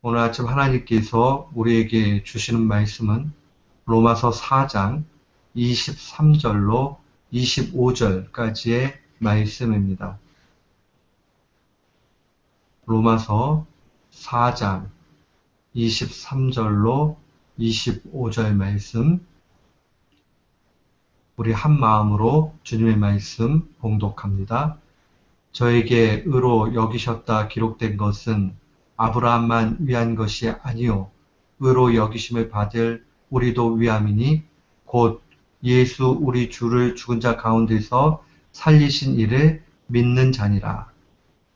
오늘 아침 하나님께서 우리에게 주시는 말씀은 로마서 4장 23절로 25절까지의 말씀입니다. 로마서 4장 23절로 25절 말씀, 우리 한 마음으로 주님의 말씀 봉독합니다. 저에게 의로 여기셨다 기록된 것은 아브라함만 위한 것이 아니요 의로 여기심을 받을 우리도 위함이니 곧 예수 우리 주를 죽은 자 가운데서 살리신 이를 믿는 자니라.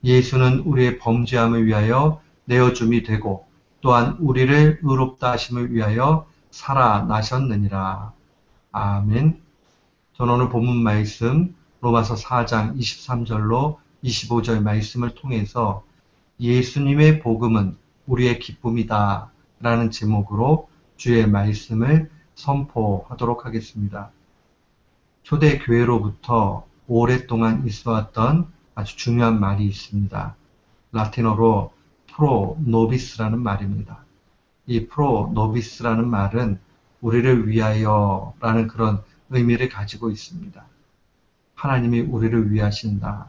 예수는 우리의 범죄함을 위하여 내어줌이 되고 또한 우리를 의롭다 하심을 위하여 살아나셨느니라. 아멘. 저는 오늘 본문 말씀 로마서 4장 23절로 25절 말씀을 통해서 예수님의 복음은 우리의 기쁨이다 라는 제목으로 주의 말씀을 선포하도록 하겠습니다. 초대교회로부터 오랫동안 있어왔던 아주 중요한 말이 있습니다. 라틴어로 프로 노비스라는 말입니다. 이 프로 노비스라는 말은 우리를 위하여 라는 그런 의미를 가지고 있습니다. 하나님이 우리를 위하신다.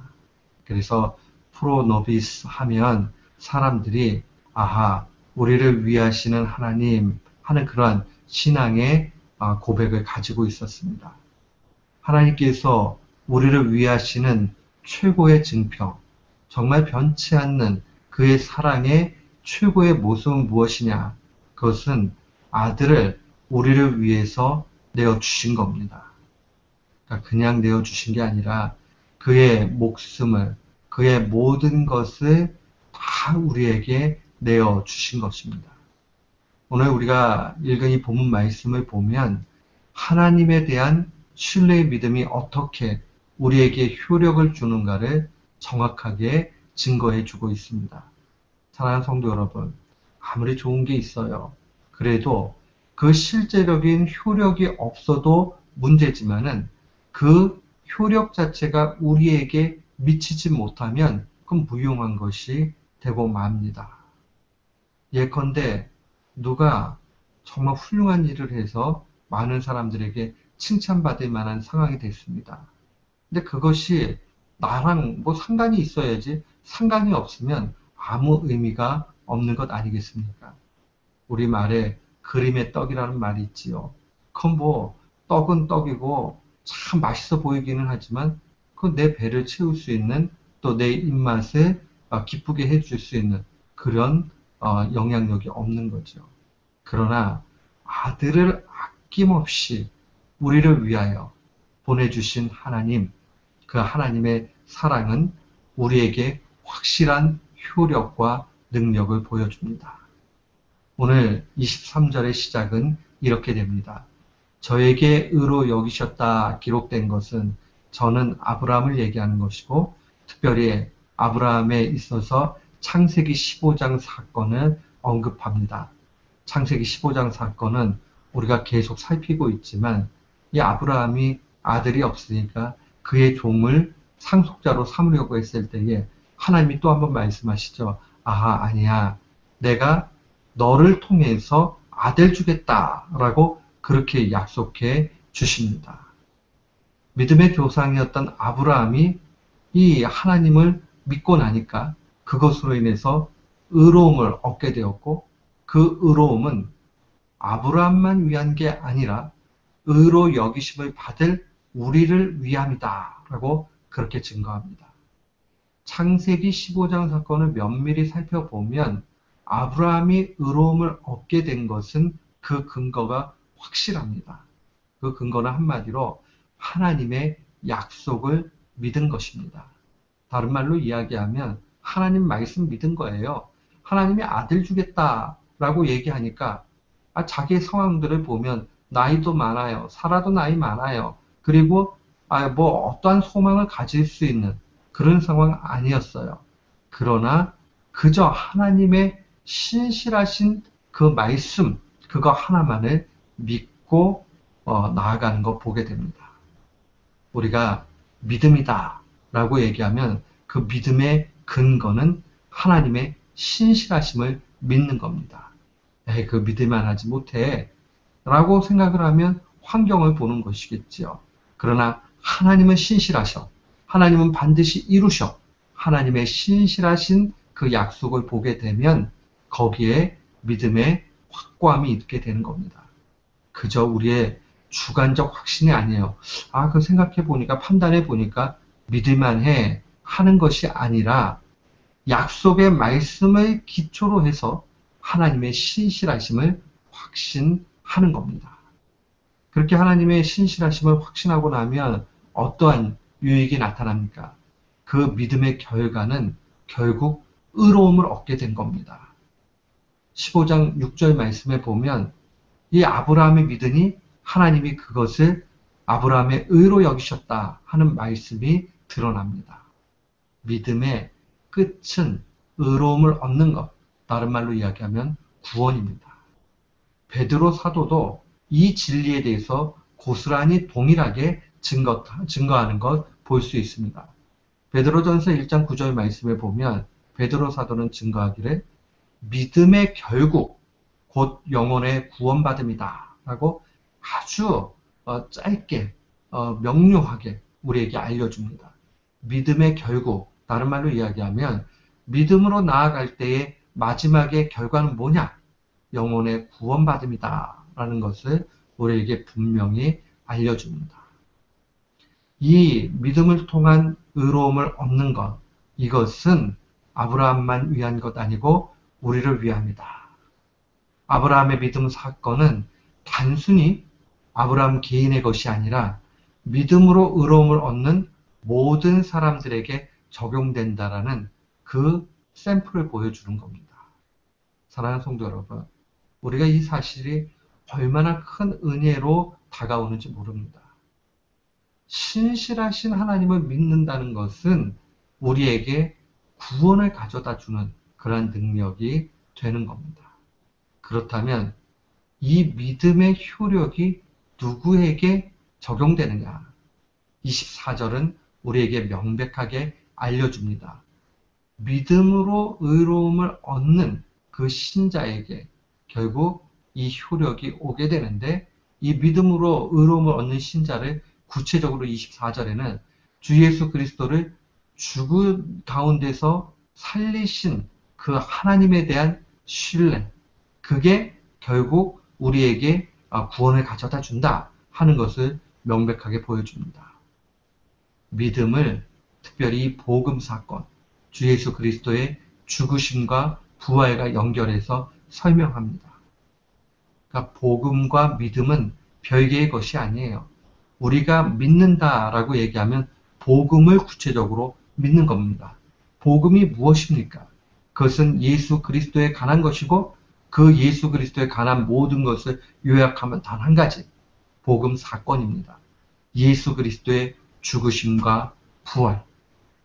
그래서 프로 노비스 하면 사람들이 아하, 우리를 위하시는 하나님 하는 그러한 신앙의 고백을 가지고 있었습니다. 하나님께서 우리를 위하시는 최고의 증평, 정말 변치 않는 그의 사랑의 최고의 모습은 무엇이냐? 그것은 아들을 우리를 위해서 내어주신 겁니다. 그러니까 그냥 내어주신 게 아니라 그의 목숨을, 그의 모든 것을 다 우리에게 내어주신 것입니다. 오늘 우리가 읽은 이 본문 말씀을 보면 하나님에 대한 신뢰의 믿음이 어떻게 우리에게 효력을 주는가를 정확하게 증거해 주고 있습니다. 사랑하는 성도 여러분, 아무리 좋은 게 있어요. 그래도 그 실제적인 효력이 없어도 문제지만은 그 효력 자체가 우리에게 미치지 못하면 그건 무용한 것이 되고 맙니다. 예컨대 누가 정말 훌륭한 일을 해서 많은 사람들에게 칭찬받을 만한 상황이 됐습니다. 근데 그것이 나랑 뭐 상관이 있어야지 상관이 없으면 아무 의미가 없는 것 아니겠습니까? 우리말에 그림의 떡이라는 말이 있지요. 그건 뭐 떡은 떡이고 참 맛있어 보이기는 하지만 그 내 배를 채울 수 있는 또 내 입맛을 기쁘게 해줄 수 있는 그런 영향력이 없는 거죠. 그러나 아들을 아낌없이 우리를 위하여 보내주신 하나님, 그 하나님의 사랑은 우리에게 확실한 효력과 능력을 보여줍니다. 오늘 23절의 시작은 이렇게 됩니다. 저에게 의로 여기셨다 기록된 것은 저는 아브라함을 얘기하는 것이고 특별히 아브라함에 있어서 창세기 15장 사건을 언급합니다. 창세기 15장 사건은 우리가 계속 살피고 있지만 이 아브라함이 아들이 없으니까 그의 종을 상속자로 삼으려고 했을 때에 하나님이 또 한 번 말씀하시죠. 아하, 아니야. 내가 너를 통해서 아들 주겠다라고 그렇게 약속해 주십니다. 믿음의 조상이었던 아브라함이 이 하나님을 믿고 나니까 그것으로 인해서 의로움을 얻게 되었고 그 의로움은 아브라함만 위한 게 아니라 의로 여기심을 받을 우리를 위함이다 라고 그렇게 증거합니다. 창세기 15장 사건을 면밀히 살펴보면 아브라함이 의로움을 얻게 된 것은 그 근거가 확실합니다. 그 근거는 한마디로 하나님의 약속을 믿은 것입니다. 다른 말로 이야기하면 하나님 말씀 믿은 거예요. 하나님이 아들 주겠다라고 얘기하니까 자기의 상황들을 보면 나이도 많아요. 살아도 나이 많아요. 그리고 뭐 어떠한 소망을 가질 수 있는 그런 상황 아니었어요. 그러나 그저 하나님의 신실하신 그 말씀, 그거 하나만을 믿고 나아가는 거 보게 됩니다. 우리가 믿음이다 라고 얘기하면 그 믿음의 근거는 하나님의 신실하심을 믿는 겁니다. 그 믿을만 하지 못해 라고 생각을 하면 환경을 보는 것이겠지요. 그러나 하나님은 신실하셔. 하나님은 반드시 이루셔. 하나님의 신실하신 그 약속을 보게 되면 거기에 믿음의 확고함이 있게 되는 겁니다. 그저 우리의 주관적 확신이 아니에요. 그 생각해 보니까, 판단해 보니까 믿을만 해 하는 것이 아니라 약속의 말씀을 기초로 해서 하나님의 신실하심을 확신하는 겁니다. 그렇게 하나님의 신실하심을 확신하고 나면 어떠한 유익이 나타납니까? 그 믿음의 결과는 결국 의로움을 얻게 된 겁니다. 15장 6절 말씀에 보면 이 아브라함이 믿으니 하나님이 그것을 아브라함의 의로 여기셨다 하는 말씀이 드러납니다. 믿음의 끝은 의로움을 얻는 것, 다른 말로 이야기하면 구원입니다. 베드로 사도도 이 진리에 대해서 고스란히 동일하게 증거하는 것 볼 수 있습니다. 베드로전서 1장 9절 말씀에 보면 베드로 사도는 증거하기를 믿음의 결국 곧 영혼의 구원받음이다 라고 아주 짧게 명료하게 우리에게 알려줍니다. 믿음의 결국, 다른 말로 이야기하면 믿음으로 나아갈 때의 마지막의 결과는 뭐냐? 영혼의 구원받음이다 라는 것을 우리에게 분명히 알려줍니다. 이 믿음을 통한 의로움을 얻는 것, 이것은 아브라함만 위한 것 아니고 우리를 위함이다. 아브라함의 믿음 사건은 단순히 아브라함 개인의 것이 아니라 믿음으로 의로움을 얻는 모든 사람들에게 적용된다라는 그 샘플을 보여주는 겁니다. 사랑하는 성도 여러분, 우리가 이 사실이 얼마나 큰 은혜로 다가오는지 모릅니다. 신실하신 하나님을 믿는다는 것은 우리에게 구원을 가져다 주는 그러한 능력이 되는 겁니다. 그렇다면 이 믿음의 효력이 누구에게 적용되느냐? 24절은 우리에게 명백하게 알려줍니다. 믿음으로 의로움을 얻는 그 신자에게 결국 이 효력이 오게 되는데, 이 믿음으로 의로움을 얻는 신자를 구체적으로 24절에는 주 예수 그리스도를 죽은 가운데서 살리신 그 하나님에 대한 신뢰, 그게 결국 우리에게 구원을 가져다 준다 하는 것을 명백하게 보여줍니다. 믿음을 특별히 복음 사건, 주 예수 그리스도의 죽으심과 부활과 연결해서 설명합니다. 그러니까 복음과 믿음은 별개의 것이 아니에요. 우리가 믿는다라고 얘기하면 복음을 구체적으로 믿는 겁니다. 복음이 무엇입니까? 그것은 예수 그리스도에 관한 것이고 그 예수 그리스도에 관한 모든 것을 요약하면 단 한 가지, 복음 사건입니다. 예수 그리스도의 죽으심과 부활.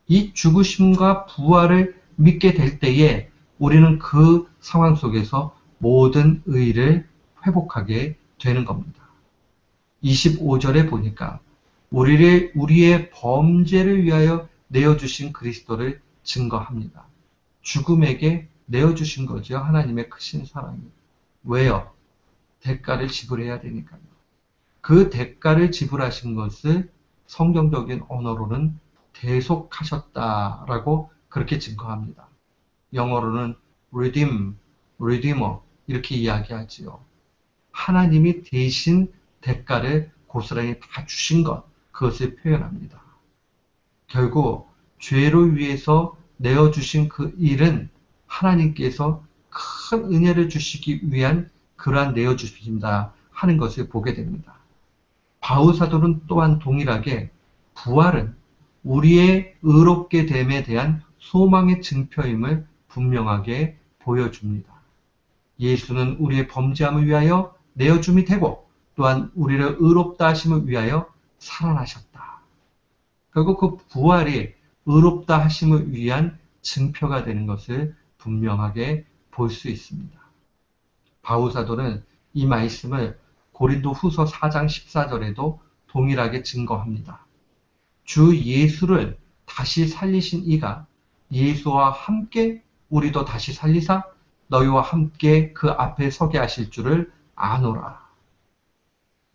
이 죽으심과 부활을 믿게 될 때에 우리는 그 상황 속에서 모든 의를 회복하게 되는 겁니다. 25절에 보니까 우리의 범죄를 위하여 내어주신 그리스도를 증거합니다. 죽음에게 내어주신 거죠. 하나님의 크신 사랑이. 왜요? 대가를 지불해야 되니까요. 그 대가를 지불하신 것을 성경적인 언어로는 대속하셨다라고 그렇게 증거합니다. 영어로는 redeemer 이렇게 이야기하지요. 하나님이 대신 대가를 고스란히 다 주신 것, 그것을 표현합니다. 결국 죄를 위해서 내어주신 그 일은 하나님께서 큰 은혜를 주시기 위한 그러한 내어주십니다 하는 것을 보게 됩니다. 바울 사도는 또한 동일하게 부활은 우리의 의롭게 됨에 대한 소망의 증표임을 분명하게 보여줍니다. 예수는 우리의 범죄함을 위하여 내어줌이 되고 또한 우리를 의롭다 하심을 위하여 살아나셨다. 결국 그 부활이 의롭다 하심을 위한 증표가 되는 것을 분명하게 볼 수 있습니다. 바울 사도는 이 말씀을 고린도 후서 4장 14절에도 동일하게 증거합니다. 주 예수를 다시 살리신 이가 예수와 함께 우리도 다시 살리사 너희와 함께 그 앞에 서게 하실 줄을 아노라.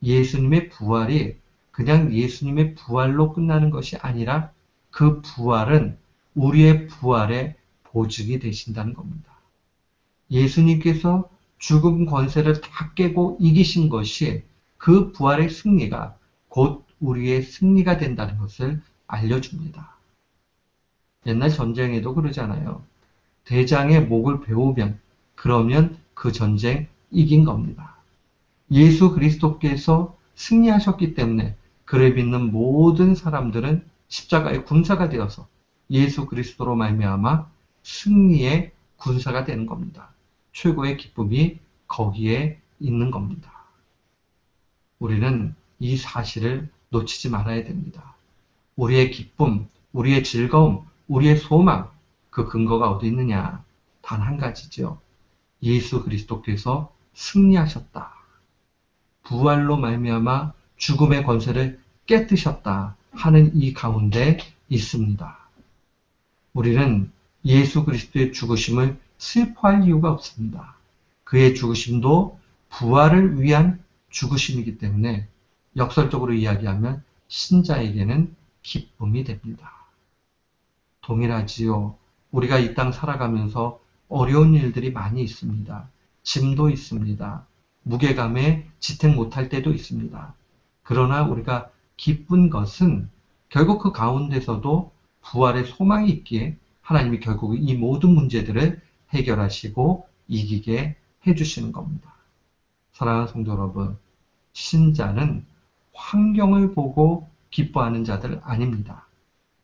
예수님의 부활이 그냥 예수님의 부활로 끝나는 것이 아니라 그 부활은 우리의 부활의 보증이 되신다는 겁니다. 예수님께서 죽음 권세를 다 깨고 이기신 것이 그 부활의 승리가 곧 우리의 승리가 된다는 것을 알려줍니다. 옛날 전쟁에도 그러잖아요. 대장의 목을 베우면 그러면 그 전쟁 이긴 겁니다. 예수 그리스도께서 승리하셨기 때문에 그를 믿는 모든 사람들은 십자가의 군사가 되어서 예수 그리스도로 말미암아 승리의 군사가 되는 겁니다. 최고의 기쁨이 거기에 있는 겁니다. 우리는 이 사실을 놓치지 말아야 됩니다. 우리의 기쁨, 우리의 즐거움, 우리의 소망, 그 근거가 어디 있느냐? 단 한 가지죠. 예수 그리스도께서 승리하셨다. 부활로 말미암아 죽음의 권세를 깨뜨셨다 하는 이 가운데 있습니다. 우리는 예수 그리스도의 죽으심을 슬퍼할 이유가 없습니다. 그의 죽으심도 부활을 위한 죽으심이기 때문에 역설적으로 이야기하면 신자에게는 기쁨이 됩니다. 동일하지요. 우리가 이 땅 살아가면서 어려운 일들이 많이 있습니다. 짐도 있습니다. 무게감에 지탱 못할 때도 있습니다. 그러나 우리가 기쁜 것은 결국 그 가운데서도 부활의 소망이 있기에 하나님이 결국 이 모든 문제들을 해결하시고 이기게 해주시는 겁니다. 사랑하는 성도 여러분, 신자는 환경을 보고 기뻐하는 자들 아닙니다.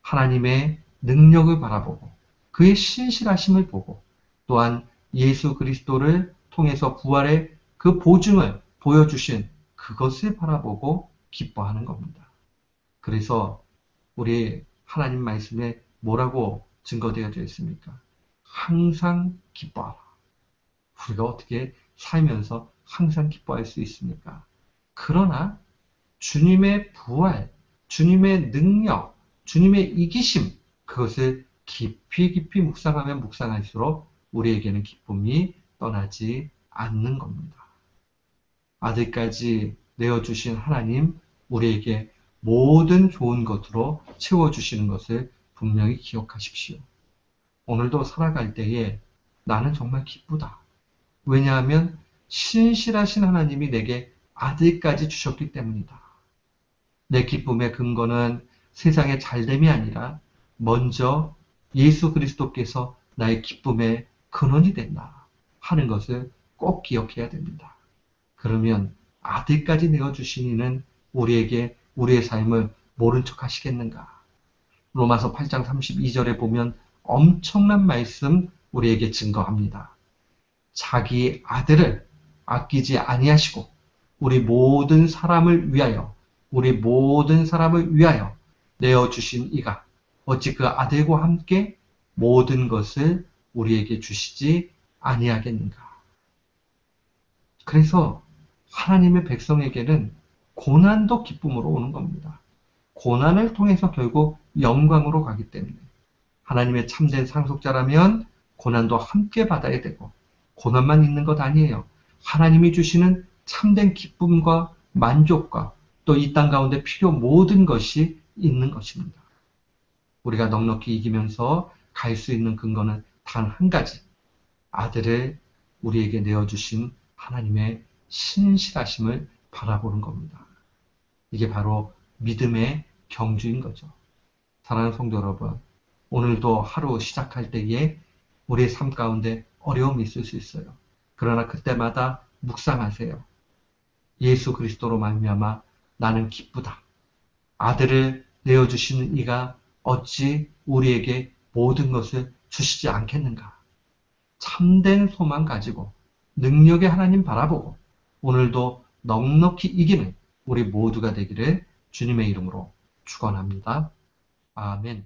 하나님의 능력을 바라보고 그의 신실하심을 보고 또한 예수 그리스도를 통해서 부활의 그 보증을 보여주신 그것을 바라보고 기뻐하는 겁니다. 그래서 우리 하나님 말씀에 뭐라고 증거되어져 있습니까? 항상 기뻐하라. 우리가 어떻게 살면서 항상 기뻐할 수 있습니까? 그러나 주님의 부활, 주님의 능력, 주님의 이기심, 그것을 깊이 묵상하면 묵상할수록 우리에게는 기쁨이 떠나지 않는 겁니다. 아들까지 내어주신 하나님, 우리에게 모든 좋은 것으로 채워주시는 것을 분명히 기억하십시오. 오늘도 살아갈 때에 나는 정말 기쁘다. 왜냐하면 신실하신 하나님이 내게 아들까지 주셨기 때문이다. 내 기쁨의 근거는 세상의 잘됨이 아니라 먼저 예수 그리스도께서 나의 기쁨의 근원이 된다 하는 것을 꼭 기억해야 됩니다. 그러면 아들까지 내어주신 이는 우리에게 우리의 삶을 모른 척 하시겠는가? 로마서 8장 32절에 보면 엄청난 말씀 우리에게 증거합니다. 자기 아들을 아끼지 아니하시고 우리 모든 사람을 위하여 내어주신 이가 어찌 그 아들과 함께 모든 것을 우리에게 주시지 아니하겠는가? 그래서 하나님의 백성에게는 고난도 기쁨으로 오는 겁니다. 고난을 통해서 결국 영광으로 가기 때문에 하나님의 참된 상속자라면 고난도 함께 받아야 되고 고난만 있는 것 아니에요. 하나님이 주시는 참된 기쁨과 만족과 또 이 땅 가운데 필요 모든 것이 있는 것입니다. 우리가 넉넉히 이기면서 갈 수 있는 근거는 단 한 가지. 아들을 우리에게 내어주신 하나님의 신실하심을 바라보는 겁니다. 이게 바로 믿음의 경주인 거죠. 사랑하는 성도 여러분, 오늘도 하루 시작할 때에 우리의 삶 가운데 어려움이 있을 수 있어요. 그러나 그때마다 묵상하세요. 예수 그리스도로 말미암아 나는 기쁘다. 아들을 내어주시는 이가 어찌 우리에게 모든 것을 주시지 않겠는가? 참된 소망 가지고 능력의 하나님 바라보고 오늘도 넉넉히 이기는 우리 모두가 되기를 주님의 이름으로 축원합니다. 아멘.